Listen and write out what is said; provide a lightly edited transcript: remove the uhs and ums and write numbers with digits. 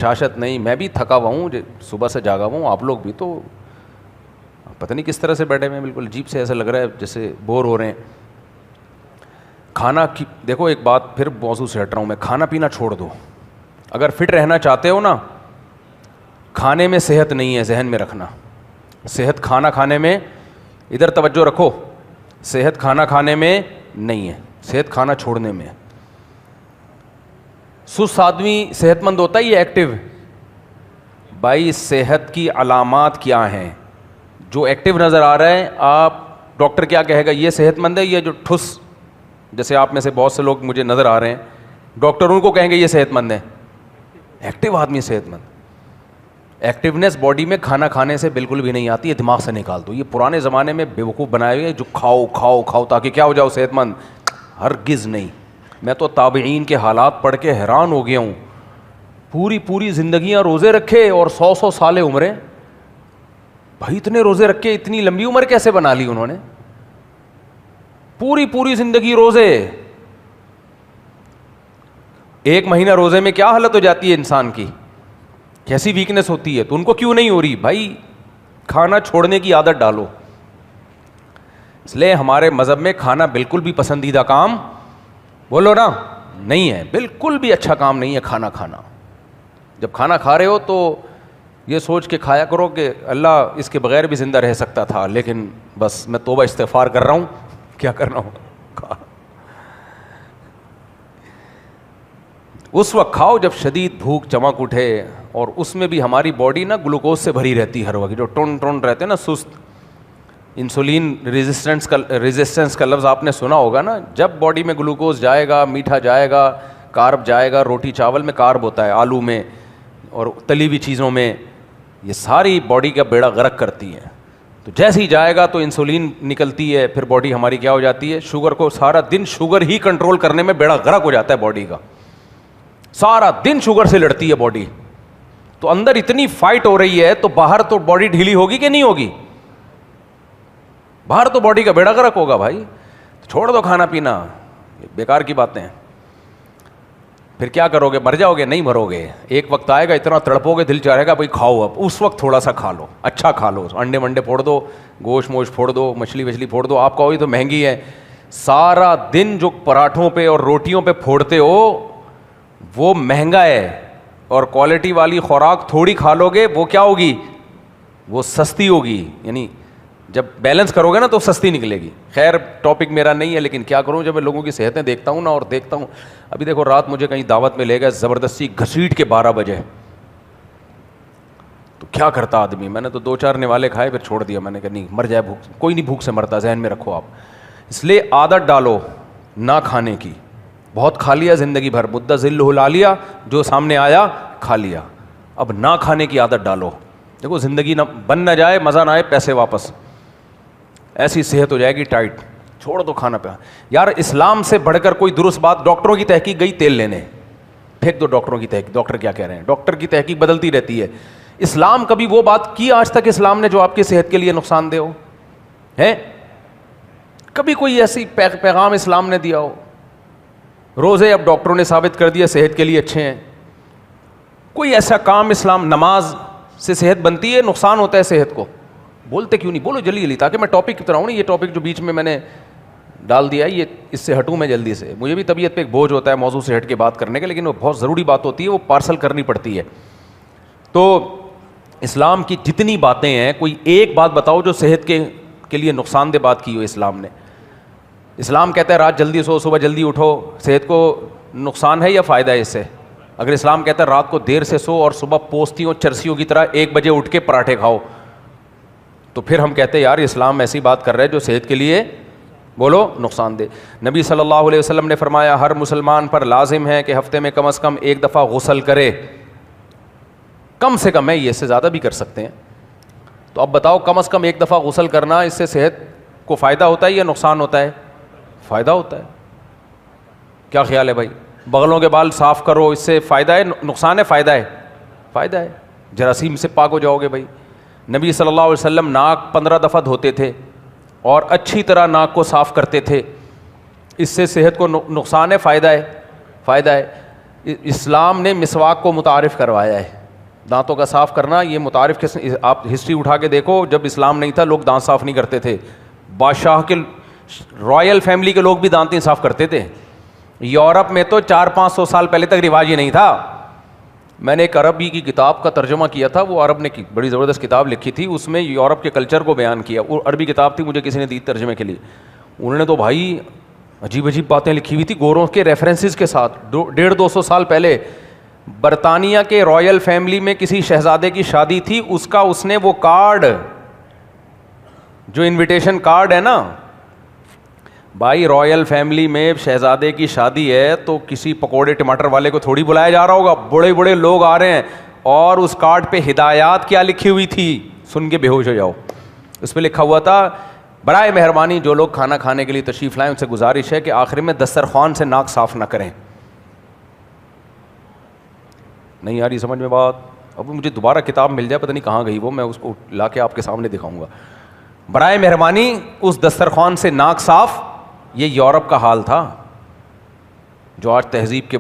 شاشت نہیں, میں بھی تھکا ہوا ہوں, صبح سے جاگا ہوا ہوں, آپ لوگ بھی تو پتہ نہیں کس طرح سے بیٹھے ہوئے ہیں, بالکل عجیب سے ایسا لگ رہا ہے جیسے بور ہو رہے ہیں. کھانا کی دیکھو, ایک بات پھر موضوع سے ہٹ رہا ہوں میں, کھانا پینا چھوڑ دو. اگر فٹ رہنا چاہتے ہو نا, کھانے میں صحت نہیں ہے, ذہن میں رکھنا. صحت کھانا کھانے میں, ادھر توجہ رکھو, صحت کھانا کھانے میں نہیں ہے, صحت کھانا چھوڑنے میں. سست آدمی صحت مند ہوتا ہے یہ ایکٹیو؟ بھائی صحت کی علامات کیا ہیں؟ جو ایکٹیو نظر آ رہا ہے, آپ ڈاکٹر کیا کہے گا یہ صحت مند ہے؟ یہ جو ٹھس, جیسے آپ میں سے بہت سے لوگ مجھے نظر آ رہے ہیں, ڈاکٹر ان کو کہیں گے یہ صحت مند ہے. ایکٹیو آدمی صحت مند. ایکٹیونیس باڈی میں کھانا کھانے سے بالکل بھی نہیں آتی ہے, دماغ سے نکال دو. یہ پرانے زمانے میں بیوقوف بنائے ہوئے جو کھاؤ کھاؤ کھاؤ تاکہ کیا ہو جاؤ صحت مند. ہرگز نہیں. میں تو تابعین کے حالات پڑھ کے حیران ہو گیا ہوں. پوری زندگیاں روزے رکھے اور 100 سالیں عمریں. بھائی اتنے روزے رکھ کے اتنی لمبی عمر کیسے بنا لی انہوں نے؟ پوری زندگی روزے. ایک مہینہ روزے میں کیا حالت ہو جاتی ہے انسان کی, کیسی ویکنس ہوتی ہے. تو ان کو کیوں نہیں ہو رہی؟ بھائی کھانا چھوڑنے کی عادت ڈالو. اس لیے ہمارے مذہب میں کھانا بالکل بھی پسندیدہ کام, بولو نا, نہیں ہے. بالکل بھی اچھا کام نہیں ہے کھانا کھانا. جب کھانا کھا رہے ہو تو یہ سوچ کے کھایا کرو کہ اللہ اس کے بغیر بھی زندہ رہ سکتا تھا, لیکن بس میں توبہ استغفار کر رہا ہوں, کیا کر رہا ہوں. اس وقت کھاؤ جب شدید بھوک چمک اٹھے, اور اس میں بھی ہماری باڈی نا گلوکوز سے بھری رہتی ہے ہر وقت. جو ٹون رہتے ہیں نا, سست, انسولین ریزسٹنس کا لفظ آپ نے سنا ہوگا نا. جب باڈی میں گلوکوز جائے گا, میٹھا جائے گا, کارب جائے گا, روٹی چاول میں کارب ہوتا ہے, آلو میں اور تلی ہوئی چیزوں میں, یہ ساری باڈی کا بیڑا غرق کرتی ہیں. تو جیسے ہی جائے گا تو انسولین نکلتی ہے, پھر باڈی ہماری کیا ہو جاتی ہے, شوگر کو سارا دن شوگر ہی کنٹرول کرنے میں بیڑا غرق ہو جاتا ہے باڈی کا. سارا دن شوگر سے لڑتی ہے باڈی. تو اندر اتنی فائٹ ہو رہی ہے, تو باہر تو باڈی ڈھیلی ہوگی کہ نہیں ہوگی؟ باہر تو باڈی کا بیڑا غرق ہوگا. بھائی چھوڑ دو کھانا پینا, بیکار کی باتیں ہیں. پھر کیا کرو گے؟ مر جاؤ گے؟ نہیں مرو گے. ایک وقت آئے گا اتنا تڑپو گے, دل چاہے گا بھائی کھاؤ. اب اس وقت تھوڑا سا کھا لو, اچھا کھا لو, انڈے منڈے پھوڑ دو, گوشت پھوڑ دو, مچھلی پھوڑ دو. آپ کہو یہ تو مہنگی ہے. سارا دن جو پراٹھوں پہ اور روٹیوں پہ پھوڑتے ہو وہ مہنگا ہے, اور کوالٹی والی خوراک تھوڑی کھا لو گے, وہ کیا ہوگی؟ وہ سستی ہوگی. یعنی جب بیلنس کرو گے نا تو سستی نکلے گی. خیر ٹاپک میرا نہیں ہے, لیکن کیا کروں, جب میں لوگوں کی صحتیں دیکھتا ہوں نا, اور دیکھتا ہوں ابھی دیکھو رات مجھے کہیں دعوت میں لے گئے زبردستی گھسیٹ کے 12 بجے, تو کیا کرتا آدمی. میں نے تو 2-4 نوالے کھائے, پھر چھوڑ دیا. میں نے کہا نہیں, مر جائے بھوک, کوئی نہیں بھوک سے مرتا, ذہن میں رکھو آپ. اس لیے عادت ڈالو نہ کھانے کی. بہت کھا لیا زندگی بھر, مدہ ذلہ لا لیا, جو سامنے آیا کھا لیا. اب نہ کھانے کی عادت ڈالو. دیکھو زندگی نہ بن نہ جائے, مزہ نہ آئے, پیسے واپس, ایسی صحت ہو جائے گی ٹائٹ. چھوڑ دو کھانا پہ. یار اسلام سے بڑھ کر کوئی درست بات, ڈاکٹروں کی تحقیق گئی تیل لینے, پھینک دو ڈاکٹروں کی تحقیق. ڈاکٹر کیا کہہ رہے ہیں, ڈاکٹر کی تحقیق بدلتی رہتی ہے. اسلام کبھی وہ بات کی آج تک اسلام نے جو آپ کی صحت کے لیے نقصان دہ ہو ہے؟ کبھی کوئی ایسی پیغام اسلام نے دیا ہو؟ روزے اب ڈاکٹروں نے ثابت کر دیا صحت کے لیے اچھے ہیں. کوئی ایسا کام اسلام, نماز سے صحت بنتی ہے, نقصان ہوتا ہے صحت کو؟ بولتے کیوں نہیں؟ بولو جلدی تاکہ میں ٹاپک کی طرح ہوں. یہ ٹاپک جو بیچ میں نے ڈال دیا ہے, یہ اس سے ہٹوں میں جلدی سے. مجھے بھی طبیعت پہ ایک بوجھ ہوتا ہے موضوع سے ہٹ کے بات کرنے کا, لیکن وہ بہت ضروری بات ہوتی ہے, وہ پارسل کرنی پڑتی ہے. تو اسلام کی جتنی باتیں ہیں, کوئی ایک بات بتاؤ جو صحت کے لیے نقصان دہ بات کی ہو اسلام نے. اسلام کہتا ہے رات جلدی سو, صبح جلدی اٹھو, صحت کو نقصان ہے یا فائدہ ہے اس سے؟ اگر اسلام کہتا ہے رات کو دیر سے سو اور صبح پوستیوں چرسیوں کی طرح 1 بجے اٹھ کے پراٹھے کھاؤ, تو پھر ہم کہتے ہیں یار اسلام ایسی بات کر رہا ہے جو صحت کے لیے, بولو, نقصان دے. نبی صلی اللہ علیہ وسلم نے فرمایا ہر مسلمان پر لازم ہے کہ ہفتے میں کم از کم 1 دفعہ غسل کرے. کم سے کم ہے, یہ اس سے زیادہ بھی کر سکتے ہیں. تو اب بتاؤ کم از کم 1 دفعہ غسل کرنا, اس سے صحت کو فائدہ ہوتا ہے یا نقصان ہوتا ہے؟ فائدہ ہوتا ہے. کیا خیال ہے بھائی؟ بغلوں کے بال صاف کرو, اس سے فائدہ ہے نقصان ہے؟ فائدہ ہے, فائدہ ہے. جراثیم سے پاک ہو جاؤ گے بھائی. نبی صلی اللہ علیہ وسلم ناک 15 دفعہ دھوتے تھے اور اچھی طرح ناک کو صاف کرتے تھے. اس سے صحت کو نقصان ہے؟ فائدہ ہے, فائدہ ہے. اسلام نے مسواک کو متعارف کروایا ہے. دانتوں کا صاف کرنا یہ متعارف کس نے؟ آپ ہسٹری اٹھا کے دیکھو, جب اسلام نہیں تھا لوگ دانت صاف نہیں کرتے تھے. بادشاہ کے رائل فیملی کے لوگ بھی دانت نہیں صاف کرتے تھے. یورپ میں تو 400-500 سال پہلے تک رواج ہی نہیں تھا. میں نے ایک عربی کی کتاب کا ترجمہ کیا تھا, وہ عرب نے بڑی زبردست کتاب لکھی تھی, اس میں یورپ کے کلچر کو بیان کیا. وہ عربی کتاب تھی, مجھے کسی نے دی ترجمے کے لیے. انہوں نے تو بھائی عجیب عجیب باتیں لکھی ہوئی تھی گوروں کے ریفرنسز کے ساتھ. 150-200 سال پہلے برطانیہ کے رائل فیملی میں کسی شہزادے کی شادی تھی, اس نے وہ کارڈ, جو انویٹیشن کارڈ ہے نا بھائی, رائل فیملی میں شہزادے کی شادی ہے تو کسی پکوڑے ٹماٹر والے کو تھوڑی بلایا جا رہا ہوگا, بڑے بڑے لوگ آ رہے ہیں. اور اس کارڈ پہ ہدایات کیا لکھی ہوئی تھی, سن کے بے ہوش ہو جاؤ. اس پہ لکھا ہوا تھا, برائے مہربانی جو لوگ کھانا کھانے کے لیے تشریف لائیں ان سے گزارش ہے کہ آخر میں دسترخوان سے ناک صاف نہ کریں. نہیں آ رہی سمجھ میں بات؟ اب مجھے دوبارہ کتاب مل جائے, پتہ نہیں کہاں گئی وہ, میں اس کو لا کے آپ کے سامنے دکھاؤں گا. برائے مہربانی اس دسترخوان سے ناک صاف. یہ یورپ کا حال تھا جو آج تہذیب کے